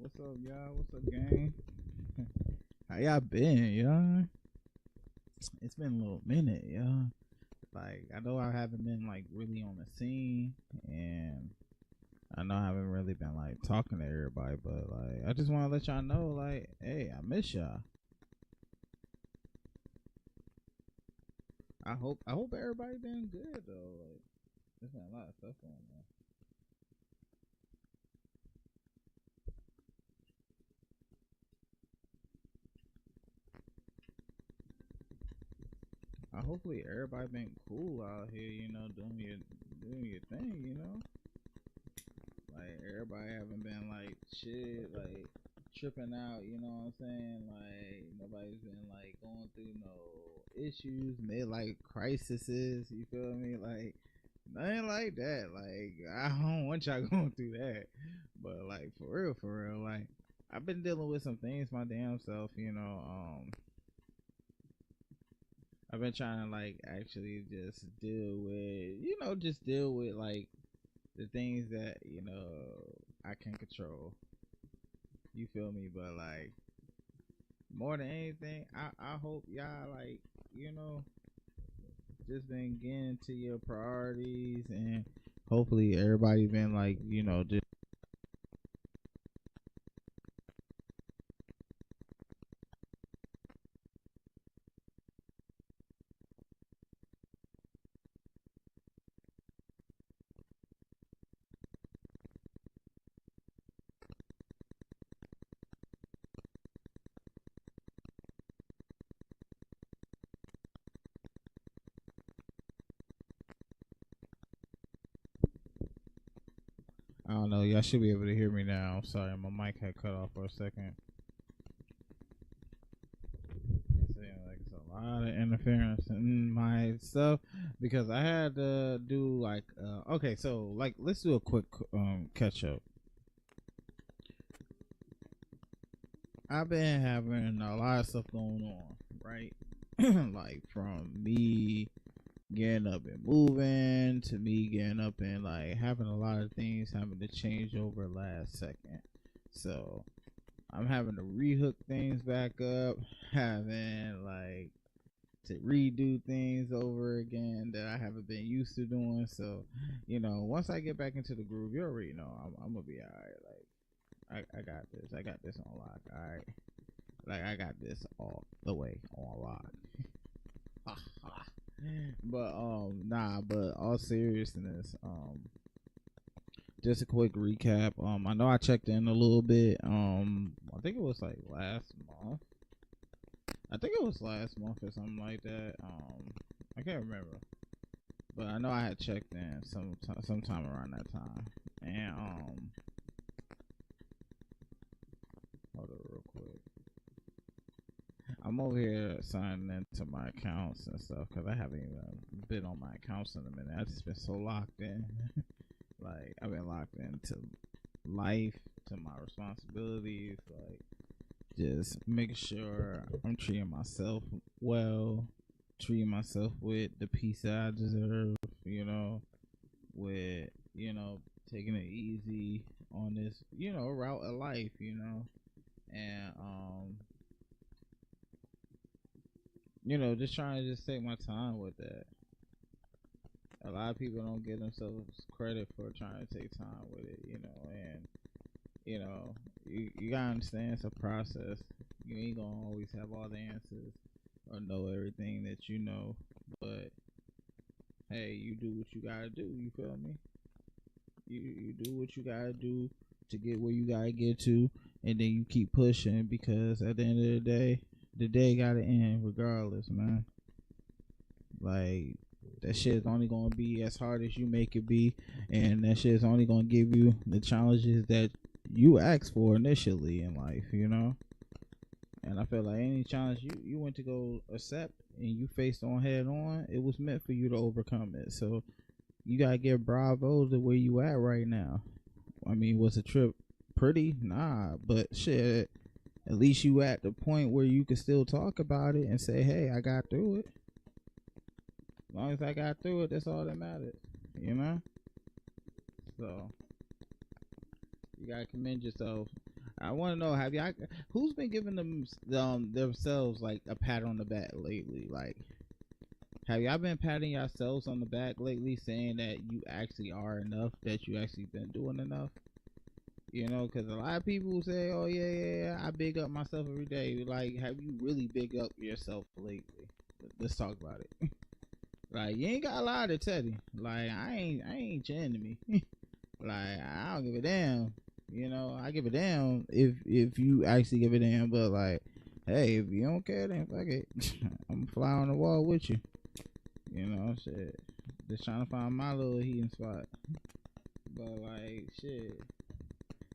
What's up, y'all? What's up, gang? How y'all been, y'all? It's been a little minute, y'all. Like, I know I haven't been like really on the scene, and I know I haven't really been like talking to everybody, but like, I just want to let y'all know, like, hey, I miss y'all. I hope everybody been good though. Like, there's been a lot of stuff going on. Hopefully everybody been cool out here, doing your thing, Like everybody haven't been like shit, like tripping out, you know what I'm saying? Like nobody's been like going through no issues, midlife crises, you feel me? Like nothing like that. Like I don't want y'all going through that. But like for real, like I've been dealing with some things my damn self, I've been trying to like actually just deal with like the things that I can control. You feel me? But like more than anything, I hope y'all like just been getting to your priorities, and hopefully everybody been like just. I don't know. Y'all should be able to hear me now. I'm sorry, my mic had cut off for a second. Like it's a lot of interference in my stuff because I had to do like okay, so like let's do a quick catch up. I've been having a lot of stuff going on, right? Like from me getting up and moving to me getting up and like having a lot of things having to change over last second. So I'm having to rehook things back up, having like to redo things over again that I haven't been used to doing. So, once I get back into the groove, you already know I'm gonna be alright. Like I got this. I got this on lock. Alright. Like I got this all the way on lock. But but all seriousness, just a quick recap. I know I checked in a little bit. I think it was like last month. I think it was last month or something like that. I can't remember, but I know I had checked in sometime around that time. And hold on real quick. I'm over here signing into my accounts and stuff because I haven't even been on my accounts in a minute. I've just been so locked in. Like I've been locked into life, to my responsibilities, like just making sure I'm treating myself well, treating myself with the peace that I deserve, with, taking it easy on this, route of life, and, just trying to just take my time with that. A lot of people don't give themselves credit for trying to take time with it, and you gotta understand it's a process. You ain't gonna always have all the answers or know everything that you know, but hey, you do what you gotta do. You feel me? You do what you gotta do to get where you gotta get to, and then you keep pushing because at the end of the day gotta end regardless, man. Like that shit is only gonna be as hard as you make it be, and that shit is only gonna give you the challenges that you asked for initially in life, And I feel like any challenge you went to go accept and you faced on head on, it was meant for you to overcome it. So you gotta give bravo to where you at right now. I mean, was the trip pretty? Nah, but shit, at least you at the point where you can still talk about it and say, hey, I got through it. As long as I got through it, that's all that matters, So you gotta commend yourself. I want to know, have y'all, who's been giving themselves like a pat on the back lately? Like, have y'all been patting yourselves on the back lately, saying that you actually are enough, that you actually been doing enough? You know, because a lot of people say, "Oh yeah, yeah, yeah, I big up myself every day." Like, have you really big up yourself lately? Let's talk about it. Like, you ain't got a lie to Teddy. Like, I ain't your enemy. Like, I don't give a damn. You know, I give a damn if you actually give a damn. But like, hey, if you don't care, then fuck it. I'm fly on the wall with you. You know, shit. Just trying to find my little heating spot. But like, shit.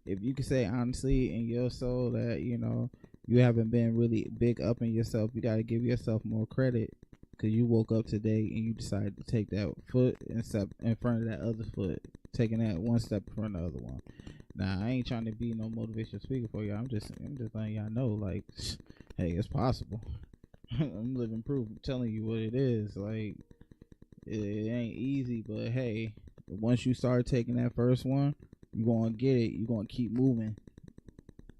If you could say honestly in your soul that you haven't been really big up in yourself, you gotta give yourself more credit because you woke up today and you decided to take that foot and step in front of that other foot, taking that one step in front of the other one. Now I ain't trying to be no motivational speaker for y'all. I'm just letting y'all know, like, hey, it's possible. I'm living proof. I'm telling you what it is. Like, it ain't easy, but hey, once you start taking that first one, you gonna get it. You gonna keep moving,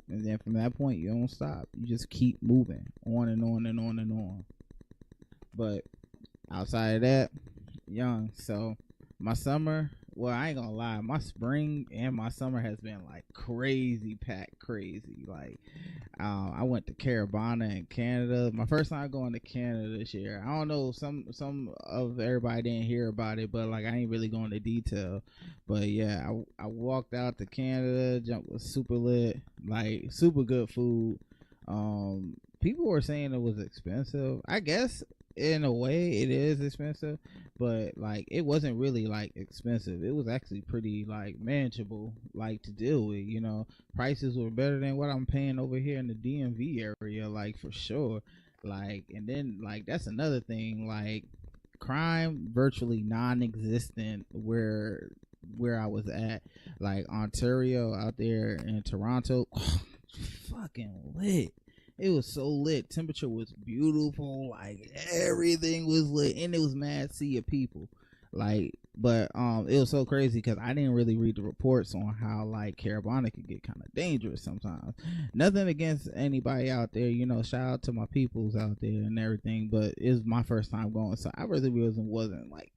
and then from that point, you don't stop. You just keep moving on and on and on and on. But outside of that, young. So my summer, well, I ain't gonna lie, my spring and my summer has been like crazy packed, crazy. Like, I went to Carabana in Canada. My first time going to Canada this year. I don't know, some of everybody didn't hear about it, but like I ain't really going into detail. But yeah, I walked out to Canada. Jump was super lit, like super good food. People were saying it was expensive. I guess in a way it is expensive, but like it wasn't really like expensive. It was actually pretty like manageable, like to deal with. Prices were better than what I'm paying over here in the DMV area, like for sure. Like, and then like that's another thing, like crime virtually non-existent where I was at, like Ontario out there in Toronto. Fucking lit. It was so lit. Temperature was beautiful. Like everything was lit, and it was mad sea of people. Like, but it was so crazy because I didn't really read the reports on how like Carabana could get kind of dangerous sometimes. Nothing against anybody out there, shout out to my peoples out there and everything. But it was my first time going, so I really wasn't like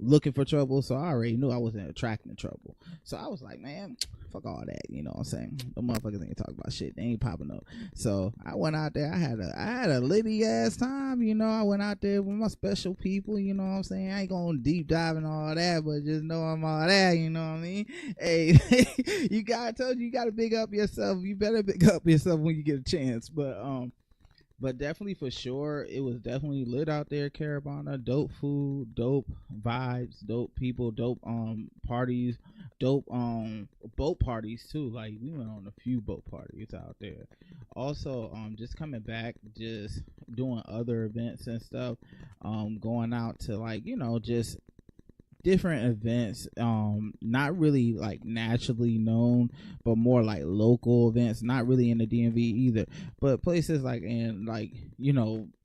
looking for trouble, so I already knew I wasn't attracting trouble. So I was like, man, fuck all that, you know what I'm saying? The motherfuckers ain't talking about shit. They ain't popping up. So I went out there. I had a litty ass time, I went out there with my special people, you know what I'm saying? I ain't gonna deep dive and all that, but just know I'm all that, you know what I mean? Hey, I told you, you gotta big up yourself. You better big up yourself when you get a chance. But definitely for sure, it was definitely lit out there, Carabana. Dope food, dope vibes, dope people, dope parties, dope boat parties too. Like we went on a few boat parties out there. Also, just coming back, just doing other events and stuff. Going out to like just different events, not really like naturally known, but more like local events, not really in the DMV either, but places like in like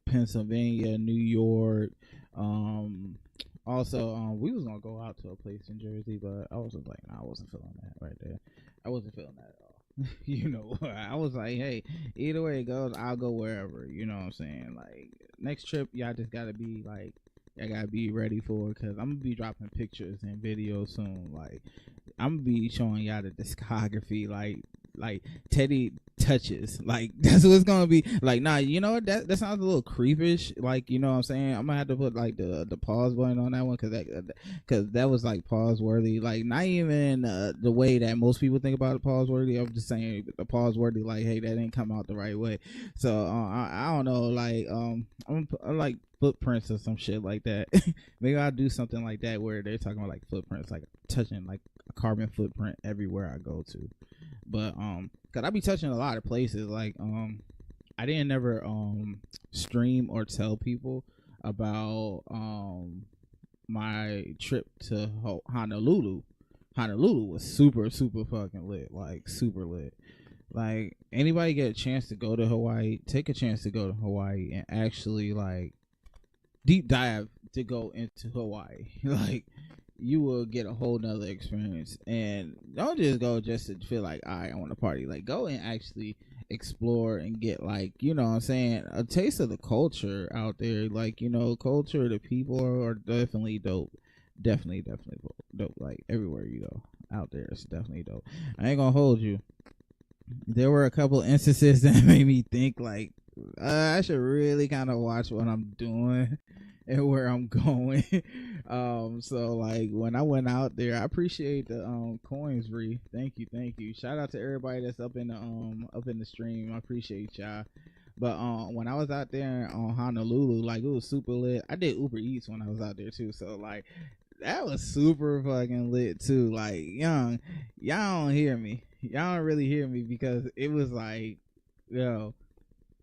Pennsylvania, New York. Also, we was gonna go out to a place in Jersey, but I was just like, nah, I wasn't feeling that right there. I wasn't feeling that at all. I was like, hey, either way it goes, I'll go wherever. You know what I'm saying? Like next trip, y'all just gotta be like, I gotta be ready for it, because I'm gonna be dropping pictures and videos soon. Like I'm gonna be showing y'all the discography, like Teddy touches. Like that's what it's gonna be. Like, nah, you know what? That sounds a little creepish. Like, you know what I'm saying? I'm gonna have to put like the pause button on that one, because that was like pause worthy. Like not even the way that most people think about it pause worthy. I'm just saying the pause worthy. Like, hey, that didn't come out the right way. So I don't know. Like I'm like footprints or some shit like that. Maybe I'll do something like that where they're talking about like footprints, like touching like a carbon footprint everywhere I go to. But cause I be touching a lot of places. Like I didn't never stream or tell people about my trip to Honolulu. Honolulu was super fucking lit, like super lit. Like anybody get a chance to go to Hawaii, take a chance to go to Hawaii and actually like deep dive to go into Hawaii. Like you will get a whole nother experience. And don't just go just to feel like, all right, I want to party. Like, go and actually explore and get, like, you know what I'm saying, a taste of the culture out there. Like, you know, culture, the people are definitely dope. Definitely dope. Like, everywhere you go out there, it's definitely dope. I ain't gonna hold you. There were a couple instances that made me think, like, I should really kind of watch what I'm doing and where I'm going. So like when I went out there, I appreciate the coins, Ree. Thank you. Shout out to everybody that's up in the stream. I appreciate y'all. But when I was out there on Honolulu, like, it was super lit. I did Uber Eats when I was out there too, so like that was super fucking lit too. Like, y'all don't hear me. Y'all don't really hear me because it was like, yo,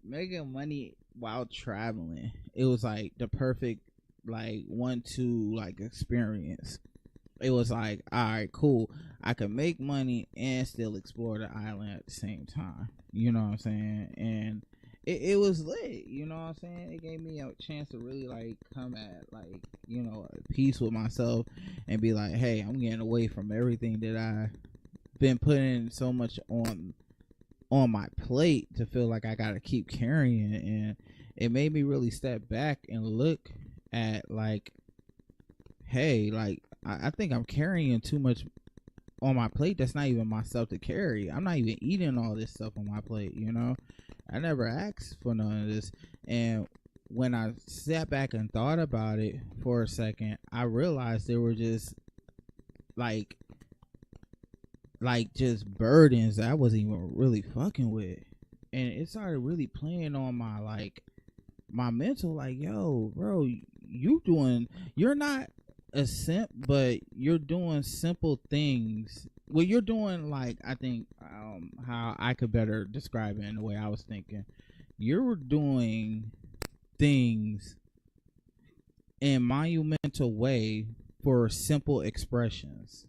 making money while traveling. It was like the perfect, like, 1-2 like experience. It was like, all right, cool. I could make money and still explore the island at the same time. You know what I'm saying? And it was lit. You know what I'm saying? It gave me a chance to really like come at, like, you know, peace with myself and be like, hey, I'm getting away from everything that I've been putting so much on my plate to feel like I gotta keep carrying it. And it made me really step back and look at, like, hey, like, I think I'm carrying too much on my plate that's not even myself to carry. I'm not even eating all this stuff on my plate, you know? I never asked for none of this. And when I sat back and thought about it for a second, I realized there were just like just burdens that I wasn't even really fucking with. And it started really playing on my, like, my mental, like, yo, bro, you're not a simp, but you're doing simple things. Well, you're doing, like, I think how I could better describe it in the way I was thinking. You're doing things in monumental way for simple expressions.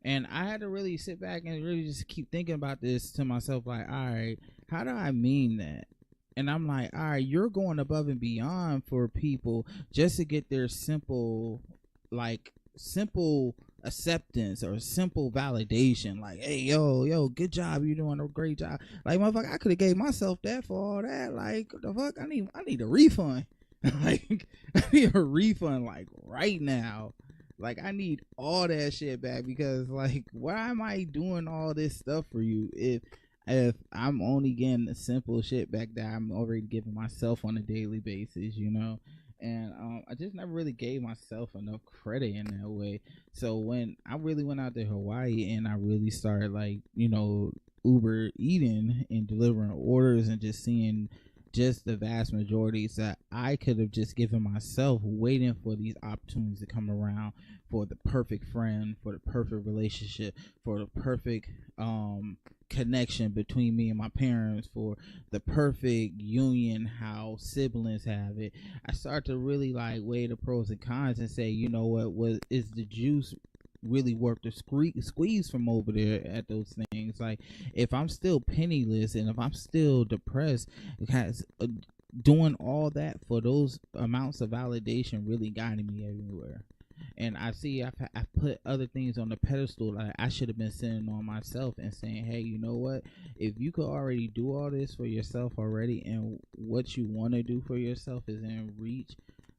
And I had to really sit back and really just keep thinking about this to myself, like, all right, how do I mean that? And I'm like, all right, you're going above and beyond for people just to get their simple acceptance or simple validation. Like, hey, yo, good job, you're doing a great job. Like, motherfucker, I could have gave myself that for all that. Like, what the fuck? I need a refund. Like, I need a refund, like, right now. Like, I need all that shit back because, like, why am I doing all this stuff for you if I'm only getting the simple shit back that I'm already giving myself on a daily basis, you know? And I just never really gave myself enough credit in that way. So when I really went out to Hawaii and I really started, like, you know, Uber eating and delivering orders and just seeing just the vast majorities that I could have just given myself, waiting for these opportunities to come around, for the perfect friend, for the perfect relationship, for the perfect connection between me and my parents, for the perfect union how siblings have it. I start to really, like, weigh the pros and cons and say, you know what is the juice really worth the squeeze from over there at those things. Like, if I'm still penniless and if I'm still depressed, because doing all that for those amounts of validation really guiding me everywhere. And I see I put other things on the pedestal that I should have been sitting on myself and saying, hey, you know what, if you could already do all this for yourself already, and what you want to do for yourself is in reach,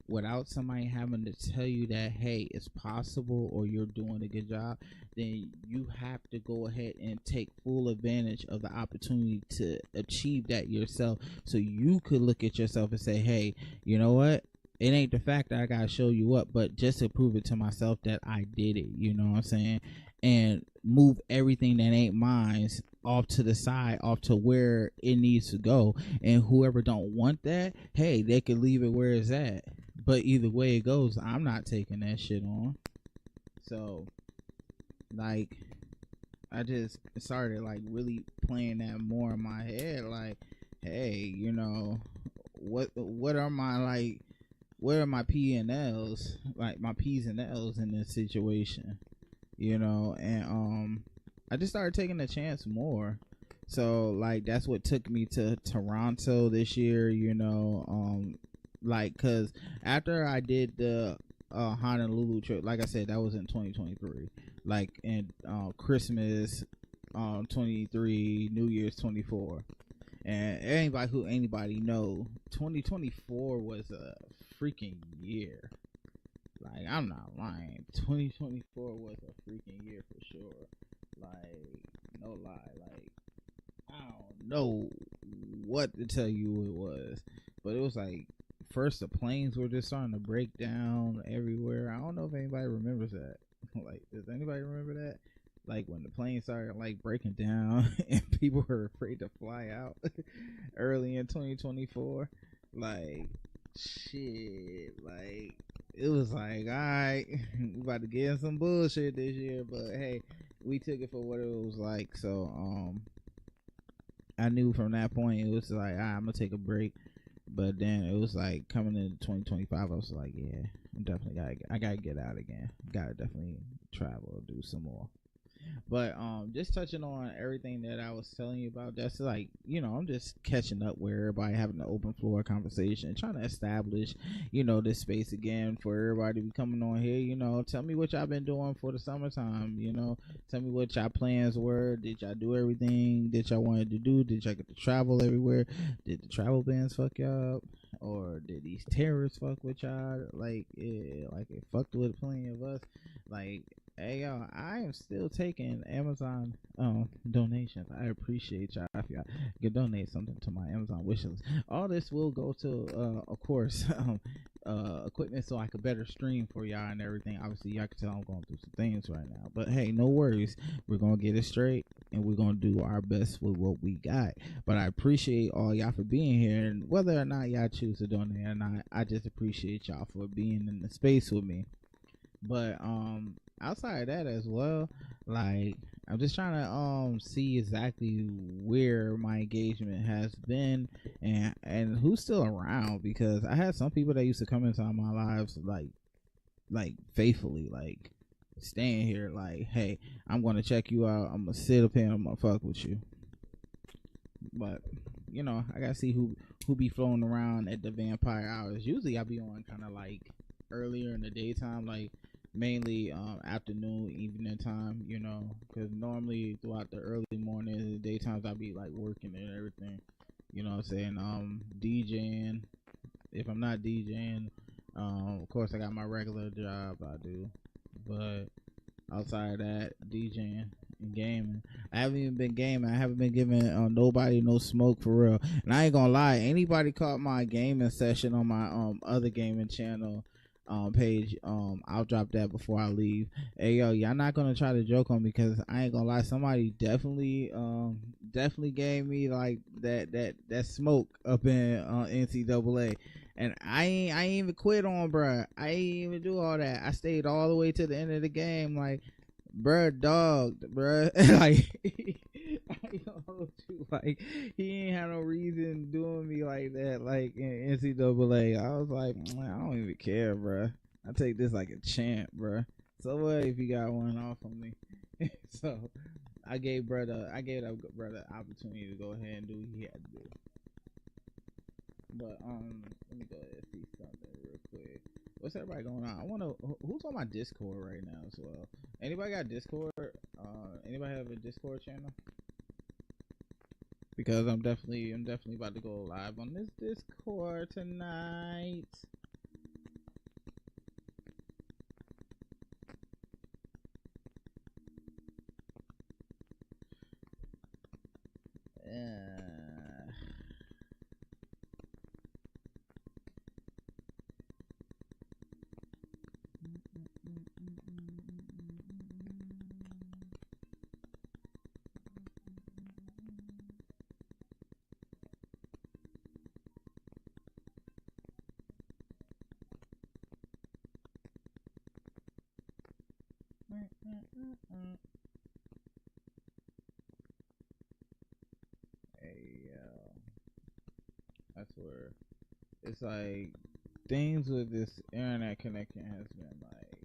without somebody having to tell you that, hey, it's possible or you're doing a good job, then you have to go ahead and take full advantage of the opportunity to achieve that yourself, so you could look at yourself and say, hey, you know what, it ain't the fact that I gotta show you up, but just to prove it to myself that I did it, you know what I'm saying? And move everything that ain't mine off to the side, off to where it needs to go. And whoever don't want that, hey, they can leave it where it's at. But either way it goes, I'm not taking that shit on. So, like, I just started, like, really playing that more in my head. Like, hey, you know, what are my, like, where are my P and L's, like my P's and L's in this situation, you know? And I just started taking a chance more. So, like, that's what took me to Toronto this year, you know, like, cause after I did the Honolulu trip. Like I said, that was in 2023. Like in Christmas 23, New Year's 24. And anybody know 2024 was a freaking year. Like, I'm not lying. 2024 was a freaking year for sure. Like, no lie. Like, I don't know what to tell you it was, but it was like first the planes were just starting to break down everywhere. I don't know if anybody remembers that. Like, does anybody remember that? Like when the planes started like breaking down and people were afraid to fly out early in 2024. Like, shit. Like, it was like, all right, we about to get in some bullshit this year, but hey, we took it for what it was like. So I knew from that point it was like, I'm gonna take a break. But then it was like coming into 2025, I was like, yeah, I gotta get out again. Gotta definitely travel, do some more. But just touching on everything that I was telling you about, that's like, I'm just catching up with everybody, having an open floor conversation, trying to establish, this space again for everybody to be coming on here. Tell me what y'all been doing for the summertime. Tell me what y'all plans were. Did y'all do everything that y'all wanted to do? Did y'all get to travel everywhere? Did the travel bans fuck y'all up? Or did these terrorists fuck with y'all? Like, yeah, like it fucked with plenty of us. Like, hey y'all, I am still taking Amazon donations. I appreciate y'all if y'all can donate something to my Amazon wish list. All this will go to of course equipment so I could better stream for y'all and everything. Obviously y'all can tell I'm going through some things right now. But hey, no worries. We're gonna get it straight and we're gonna do our best with what we got. But I appreciate all y'all for being here, and whether or not y'all choose to donate or not, I just appreciate y'all for being in the space with me. But outside of that as well, like, I'm just trying to see exactly where my engagement has been and who's still around, because I had some people that used to come into my lives like faithfully, like staying here, like, hey, I'm gonna check you out, I'm gonna sit up here, I'm gonna fuck with you. But I gotta see who be floating around at the vampire hours. Usually I be on kind of like earlier in the daytime, like mainly afternoon, evening time, because normally throughout the early mornings and daytimes I'll be like working and everything, what I'm saying, DJing. If I'm not DJing, of course I got my regular job I do, but outside of that, DJing and gaming. I haven't even been gaming. I haven't been giving nobody no smoke for real. And I ain't gonna lie, anybody caught my gaming session on my other gaming channel page, I'll drop that before I leave. Hey yo, y'all not gonna try to joke on me, because I ain't gonna lie, somebody definitely gave me like that smoke up in NCAA, and I ain't even quit on, bruh. I ain't even do all that. I stayed all the way to the end of the game, like, bruh, dog, bruh. Like, I don't know, like, he ain't had no reason doing me like that, like in NCAA. I was like, I don't even care, bruh. I take this like a champ, bruh. So what if he got one off on me? So I gave that brother opportunity to go ahead and do what he had to do. But let me go ahead and see something real quick. What's everybody going on? I want to. Who's on my Discord right now as well? Anybody got Discord? Anybody have a Discord channel? Because I'm definitely about to go live on this Discord tonight. Hey, that's where it's like things with this internet connection has been like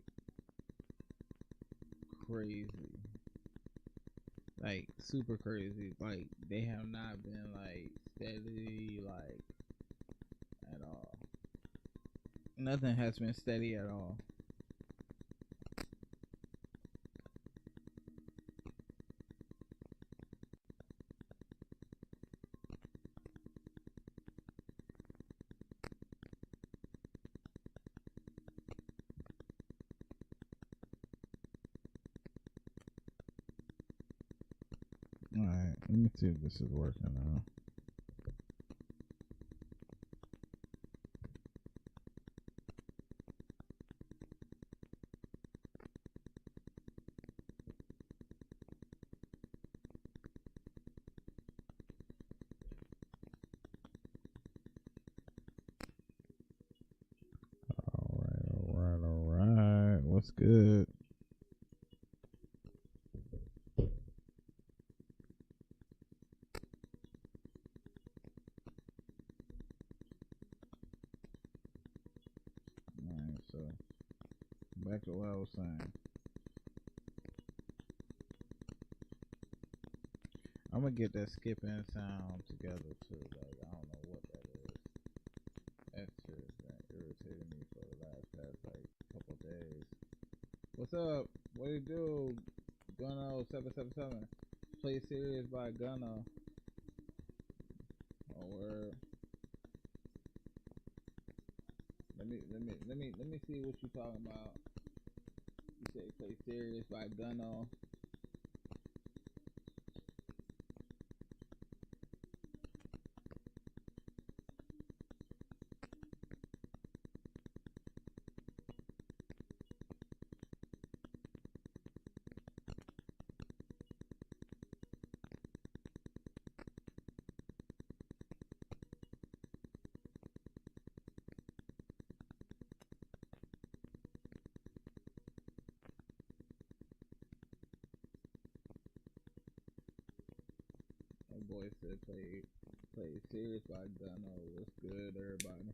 crazy, like super crazy. Like, they have not been like steady, like, at all. Nothing has been steady at all. Alright, let me see if this is working now. Alright. What's good? Alright, so back to what I was saying. I'm gonna get that skipping sound together too. Like, I don't know what that is. That shit has been irritating me for the last past like couple days. What's up? What do you do? Gunno 777. Play serious by Gunno. Oh word. Let me see what you talking about. You say play serious by Gunno. My boy said play serious by Gunno. What's good, everybody?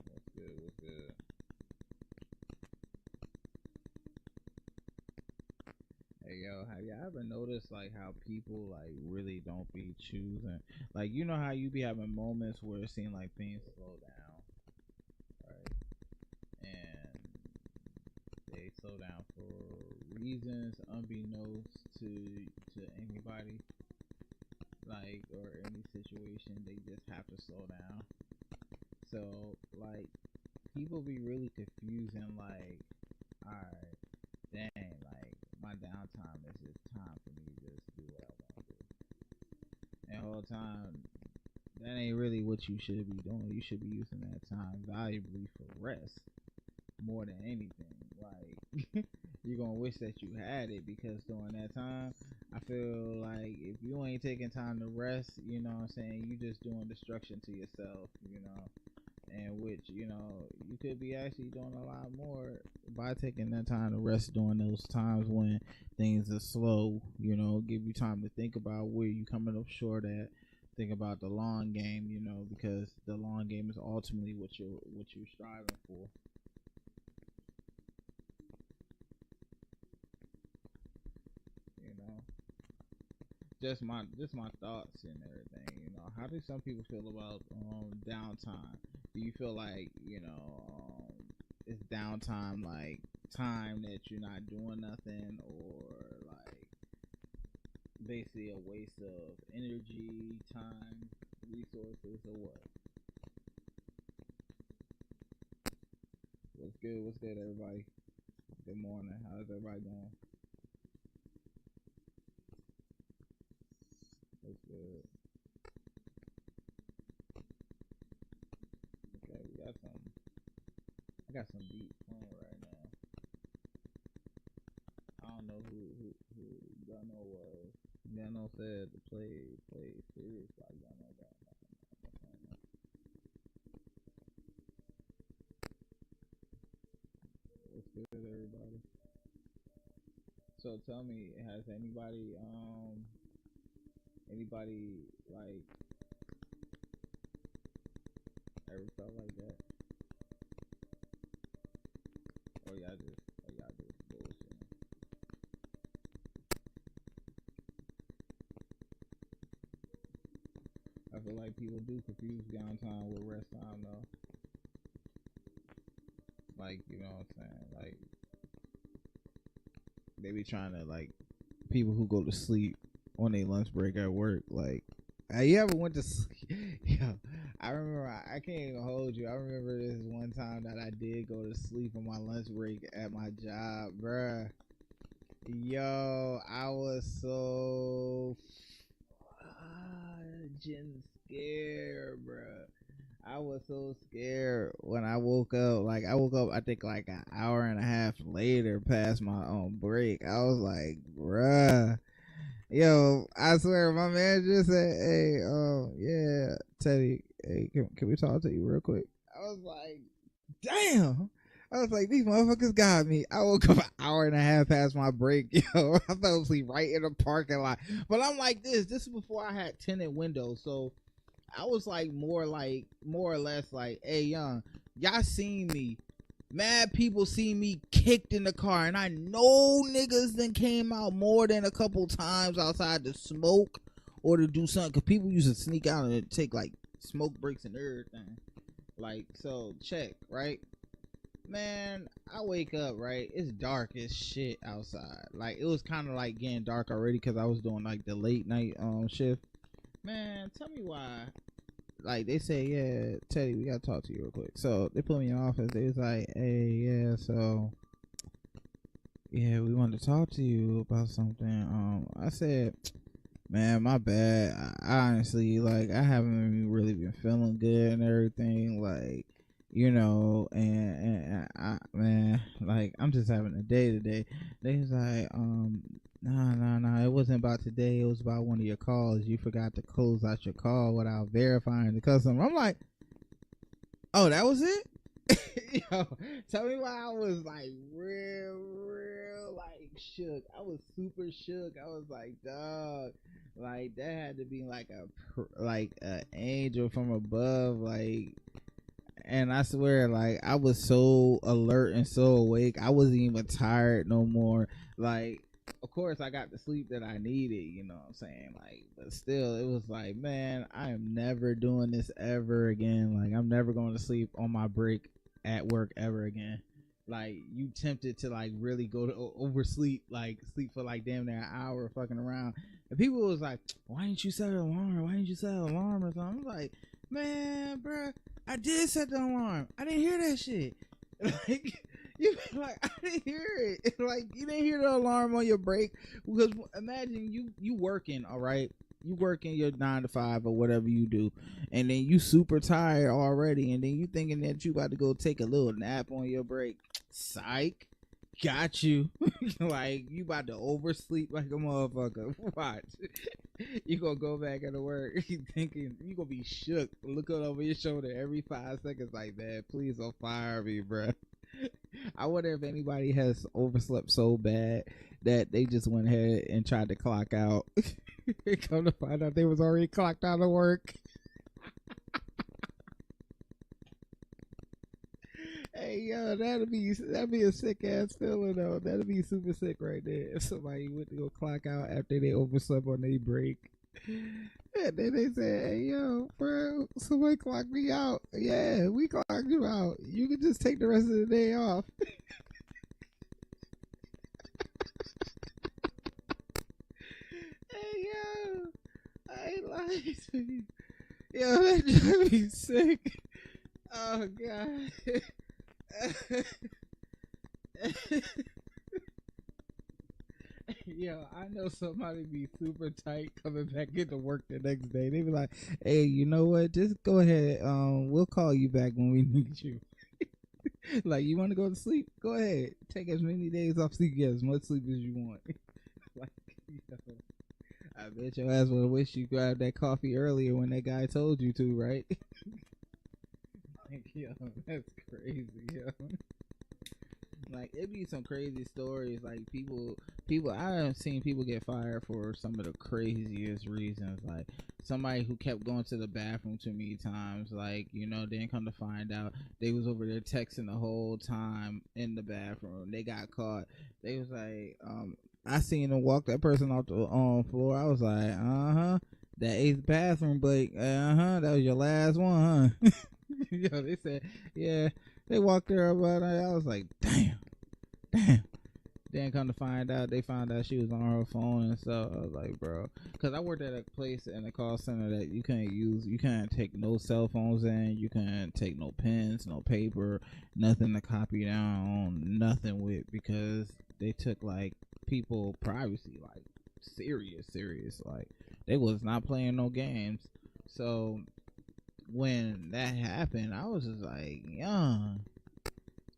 What's good? What's good? Hey yo, have y'all ever noticed like how people like really don't be choosing? Like, you know how you be having moments where it seems like things slow down, right? And they slow down for reasons unbeknownst to anybody, like, or any situation. They just have to slow down. So like people be really confusing. Like, alright, dang, like my downtime is just time for me to just do what I want to do. And the whole time, that ain't really what you should be doing. You should be using that time valuably for rest more than anything. Like, you're gonna wish that you had it, because during that time, I feel like if you ain't taking time to rest, you know what I'm saying, you just doing destruction to yourself, you know. And which, you know, you could be actually doing a lot more by taking that time to rest during those times when things are slow, you know. Give you time to think about where you coming up short at, think about the long game, you know, because the long game is ultimately what you're striving for, you know. Just my thoughts and everything, you know. How do some people feel about downtime? Do you feel like, you know, it's downtime like time that you're not doing nothing, or like basically a waste of energy, time, resources, or what? What's good? What's good, everybody? Good morning. How's everybody doing? What's good? Okay, we got some. I got some beats on right now. I don't know who Gunno was. Gunno said to play serious by Gunno. What's good, everybody? So tell me, has anybody like ever felt like that, or y'all just bullshitting? I feel like people do confuse downtime with rest time though. Like, you know what I'm saying? Like, they be trying to, like, people who go to sleep on their lunch break at work. Like, you ever went to sleep? Yeah, I remember. I can't even hold you. I remember this one time that I did go to sleep on my lunch break at my job, bruh. Yo, I was so fucking scared, bro. I was so scared when I woke up. Like I woke up, I think like an hour and a half later, past my own break. I was like, bruh. Yo, I swear, my man just said, "Hey, yeah, Teddy, hey, can we talk to you real quick?" I was like, "Damn." I was like, these motherfuckers got me. I woke up an hour and a half past my break, yo. I fell asleep right in the parking lot. But I'm like this. This is before I had tinted windows, so I was like more or less like, hey, young, y'all seen me. Mad people see me kicked in the car, and I know niggas then came out more than a couple times outside to smoke or to do something. Cause people used to sneak out and take like smoke breaks and everything. Like, so check, right? Man, I wake up, right? It's dark as shit outside. Like, it was kind of like getting dark already because I was doing like the late night shift. Man, tell me why. Like, they say, yeah, Teddy, we gotta talk to you real quick. So they put me in the office. They was like, hey, yeah, so yeah, we wanted to talk to you about something. I said, man, my bad. I honestly, like, I haven't really been feeling good and everything. Like, you know, and I, man, like, I'm just having a day today. They was like, no, it wasn't about today. It was about one of your calls. You forgot to close out your call without verifying the customer. I'm like, oh, that was it? Yo, tell me why I was like real like shook. I was super shook. I was like, dog, like that had to be like a angel from above, like. And I swear, like I was so alert and so awake, I wasn't even tired no more. Like, of course, I got the sleep that I needed. You know what I'm saying? Like, but still, it was like, man, I am never doing this ever again. Like, I'm never going to sleep on my break at work ever again. Like, you tempted to like really go to oversleep, like sleep for like damn near an hour fucking around. And people was like, why didn't you set an alarm? Why didn't you set an alarm or something? I'm like, man, bruh, I did set the alarm. I didn't hear that shit. Like, you like, I didn't hear it. Like, you didn't hear the alarm on your break. Because imagine you working, all right? You working your 9 to 5 or whatever you do, and then you super tired already, and then you thinking that you about to go take a little nap on your break. Psych. Got you. Like, you about to oversleep like a motherfucker. Watch. You gonna go back into work thinking you gonna be shook, looking over your shoulder every 5 seconds like, man, please don't fire me, bruh. I wonder if anybody has overslept so bad that they just went ahead and tried to clock out. Come to find out they was already clocked out of work. Hey, yo, that'd be a sick ass feeling though. That'd be super sick right there. If somebody went to go clock out after they overslept on their break. And then they said, hey, yo, bro, somebody clocked me out. Yeah, we clocked you out. You can just take the rest of the day off. Hey, yo, I ain't lying to you. Yo, that drive me sick. Oh, God. Yo, I know somebody be super tight coming back into work the next day. They be like, "Hey, you know what? Just go ahead. We'll call you back when we need you. Like, you want to go to sleep? Go ahead. Take as many days off sleep, get as much sleep as you want." Like, yo, I bet your ass would wish you grabbed that coffee earlier when that guy told you to, right? Like, yo, that's crazy, yo. Like, it be some crazy stories. Like, I have seen people get fired for some of the craziest reasons. Like, somebody who kept going to the bathroom too many times. Like, you know, then come to find out they was over there texting the whole time in the bathroom. They got caught. They was like, I seen them walk that person off the floor. I was like, that eighth bathroom break. That was your last one, huh? Yo, they said, yeah. They walked there about it. I was like, damn. Then come to find out, they found out she was on her phone and stuff. I was like, bro, because I worked at a place in a call center that you can't take no cell phones in, you can't take no pens, no paper, nothing to copy down, nothing with, because they took like people privacy, like serious. Like they was not playing no games. So when that happened, I was just like, young.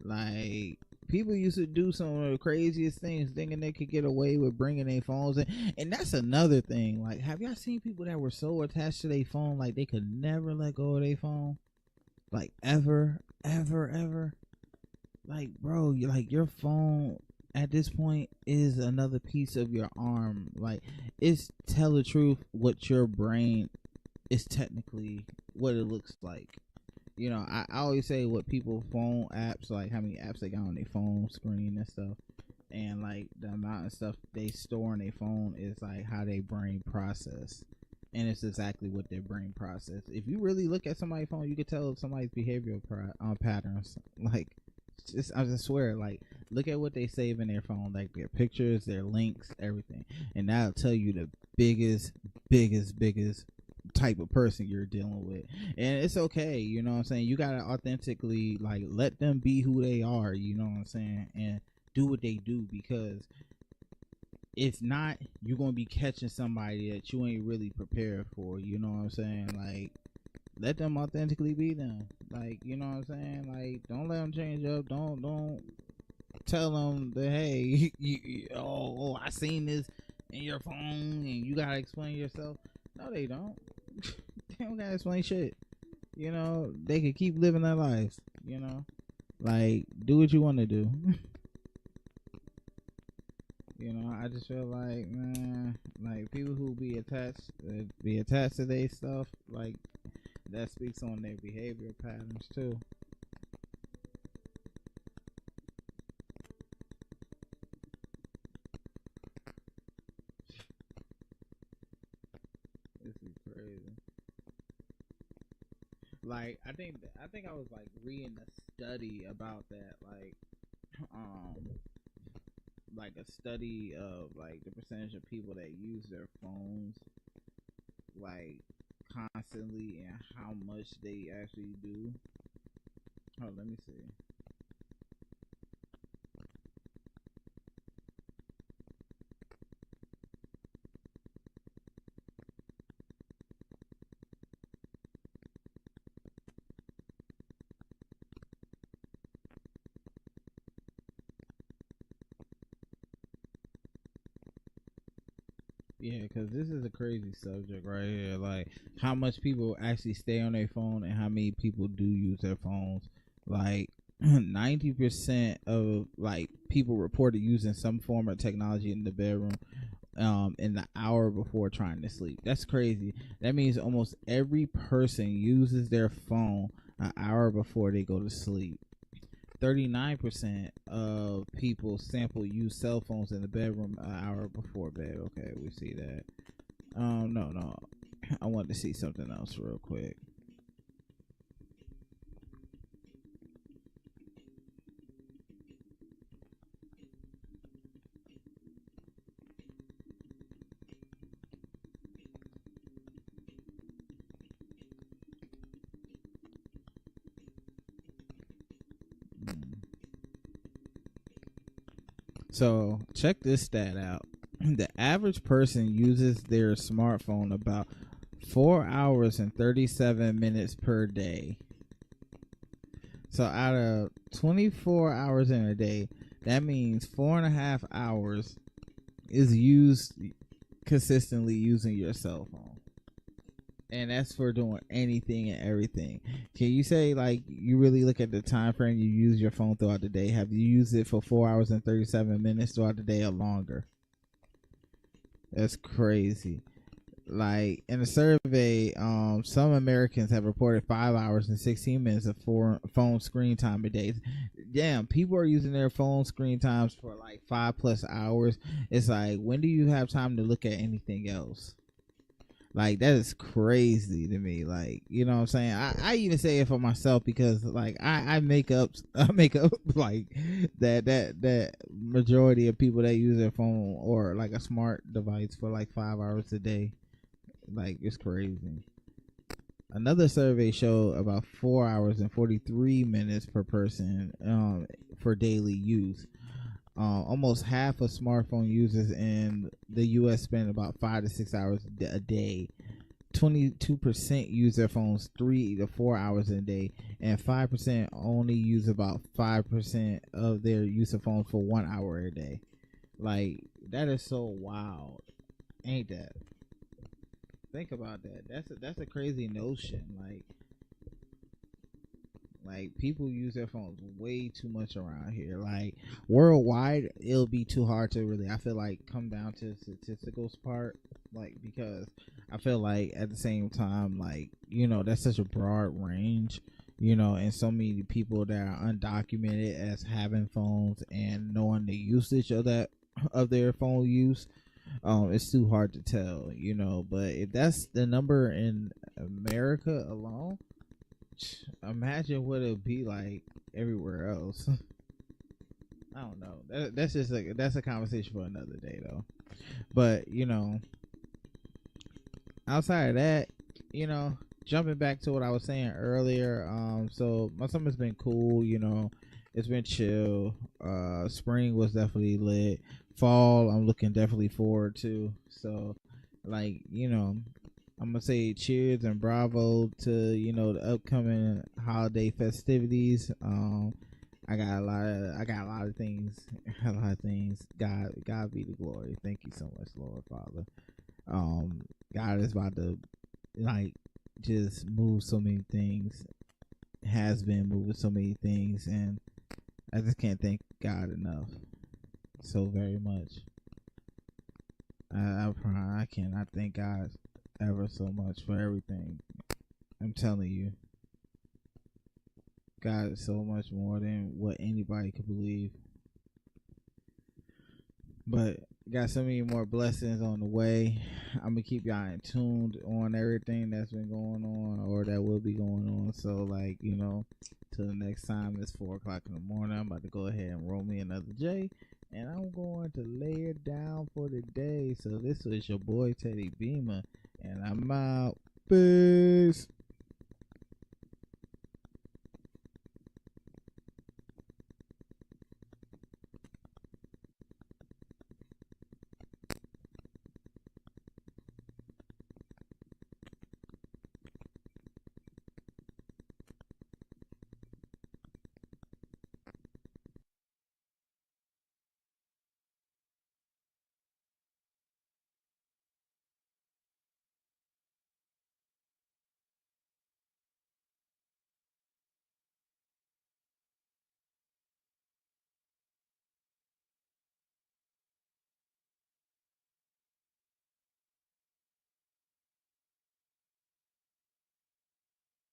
Like people used to do some of the craziest things, thinking they could get away with bringing their phones in. And that's another thing. Like, have y'all seen people that were so attached to their phone, like they could never let go of their phone, like ever? Like, bro, like your phone at this point is another piece of your arm. Like, it's tell the truth what your brain is technically what it looks like. You know, I always say what people phone apps, like how many apps they got on their phone screen and stuff, and like the amount of stuff they store on their phone is like how they brain process, and it's exactly what their brain process. If you really look at somebody's phone, you can tell somebody's behavioral patterns. Like, I just swear, like look at what they save in their phone, like their pictures, their links, everything, and that'll tell you the biggest type of person you're dealing with. And it's okay, you know what I'm saying, you gotta authentically like let them be who they are, you know what I'm saying, and do what they do, because if not, you're gonna be catching somebody that you ain't really prepared for, you know what I'm saying. Like, let them authentically be them, like, you know what I'm saying. Like, don't let them change up. Don't tell them that, hey, I seen this in your phone and you gotta explain yourself. No, they don't. They don't gotta explain shit. You know, they can keep living their lives. You know, like, do what you want to do. You know, I just feel like, man, like people who be attached to their stuff, like that speaks on their behavior patterns too. This is crazy. Like, I think I was like reading a study about that, um, like a study of like the percentage of people that use their phones like constantly and how much they actually do. Oh, let me see. Yeah, because this is a crazy subject right here. Like, how much people actually stay on their phone and how many people do use their phones. Like, 90% of like people reported using some form of technology in the bedroom in the hour before trying to sleep. That's crazy. That means almost every person uses their phone an hour before they go to sleep. 39% of people sample use cell phones in the bedroom an hour before bed. Okay, we see that. No. I want to see something else real quick. Mm. So check this stat out. The average person uses their smartphone about 4 hours and 37 minutes per day. So out of 24 hours in a day, that means 4.5 hours is used consistently using your cell phone. And that's for doing anything and everything. Can you say, like, you really look at the time frame you use your phone throughout the day? Have you used it for 4 hours and 37 minutes throughout the day or longer? That's crazy. Like, in a survey, some Americans have reported 5 hours and 16 minutes of phone screen time a day. Damn, people are using their phone screen times for like 5+ hours. It's like, when do you have time to look at anything else? Like, that is crazy to me. Like, you know what I'm saying? I even say it for myself, because like I make up I make up like that majority of people that use their phone or like a smart device for like 5 hours a day. Like, it's crazy. Another survey showed about 4 hours and 43 minutes per person for daily use. Almost half of smartphone users in the U.S. spend about 5 to 6 hours a day. 22% use their phones 3 to 4 hours a day, and 5% only use about 5% of their use of phones for 1 hour a day. Like, that is so wild, ain't that? Think about that. That's a crazy notion. Like people use their phones way too much around here. Like worldwide, it'll be too hard to really. I feel like come down to the statisticals part. Like because I feel like at the same time, like that's such a broad range. And so many people that are undocumented as having phones and knowing the usage of that of their phone use. It's too hard to tell. But if that's the number in America alone, imagine what it'd be like everywhere else. I don't know. That's just that's a conversation for another day, though. But outside of that, jumping back to what I was saying earlier. So my summer's been cool. It's been chill. Spring was definitely lit. Fall, I'm looking definitely forward to. So, like I'm gonna say cheers and bravo to the upcoming holiday festivities. I got a lot of things, a lot of things. God be the glory. Thank you so much, Lord Father. God is about to like just move so many things. Has been moving so many things, and I just can't thank God enough so very much. I cannot thank God ever so much for everything. I'm telling you, God is so much more than what anybody could believe. But got so many more blessings on the way. I'm gonna keep y'all in tuned on everything that's been going on or that will be going on. So till the next time, it's 4 o'clock in the morning. I'm about to go ahead and roll me another J, and I'm going to lay it down for the day. So this was your boy Teddy Beema, and I'm out. Peace.